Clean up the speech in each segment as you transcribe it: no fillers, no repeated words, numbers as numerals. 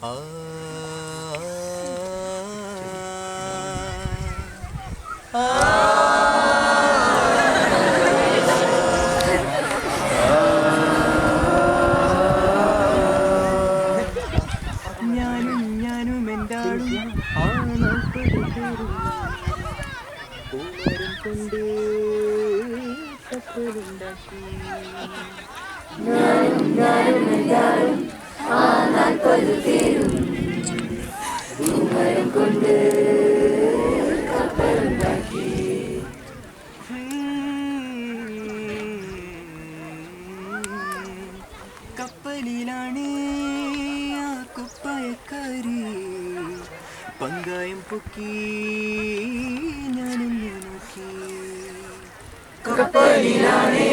ആ ഞാനും ഞാനും എന്താളും ആ നാൽപ്പത് പേരും പൂമരം കൊണ്ട് കപ്പലുണ്ടാക്കി. ഞാനും ഞാനും എല്ലാരും ആ 40 പേരും പൂമരം കൊണ്ട് കപ്പലുണ്ടാക്കി. കപ്പലിലാണ് ആ കുപ്പായക്കാരി പങ്കായം പൊക്കി ഞാനൊന്ന് നോക്കി. കപ്പലിലാണ്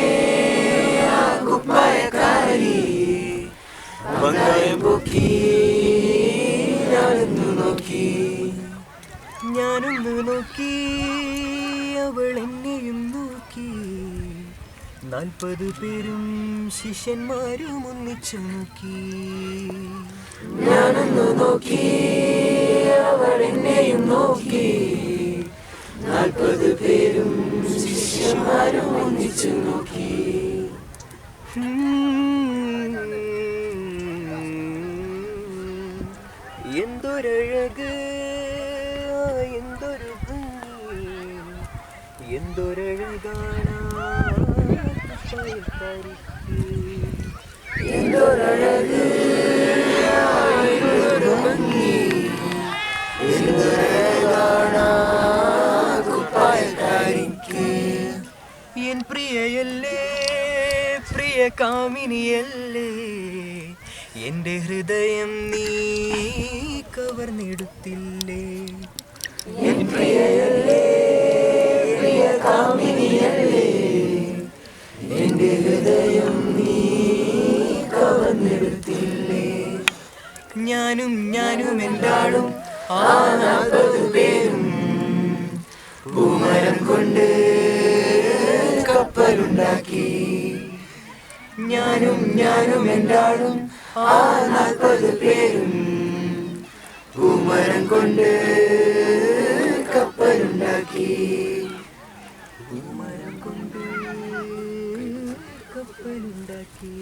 ആ കുപ്പായക്കാരി പങ്കായം പൊക്കി ഞാനൊന്നു നോക്കി. ഞാനൊന്ന് നോക്കി അവൾ എന്നെയും നോക്കി. 40 പേരും ശിഷ്യന്മാരും ഒന്നിച്ചു നോക്കി. ഞാനൊന്നു നോക്കി അവൾ എന്നെയും നോക്കി. 40 പേരും ശിഷ്യന്മാരും ഒന്നിച്ചു നോക്കി. എന്തൊരഴക് എന്തൊരു ഭംഗി എന്തൊരഴകാണ് എന്തൊരഴക് എന്തൊരു ഭംഗി എന്തൊരഴകാണ് കുപ്പായക്കാരിക്ക്. എൻ പ്രിയയല്ലേ പ്രിയ കാമിനിയല്ലേ എൻ്റെ ഹൃദയം നീ കവർന്നെടുത്തില്ലേ. എൻ പ്രിയയല്ലേ പ്രിയ കാമിനിയല്ലേ എന്റെ ഹൃദയം നീ കവർന്നെടുത്തില്ലേ. ഞാനും ഞാനും എന്താളും ആ 40 പേരും പൂമരം കൊണ്ട് കപ്പലുണ്ടാക്കി. ഞാനും ഞാനും എന്താളും ആ 40 പേരും പൂമരം കൊണ്ട് കപ്പലുണ്ടാക്കി. പൂമരം കൊണ്ട് കപ്പലുണ്ടാക്കി.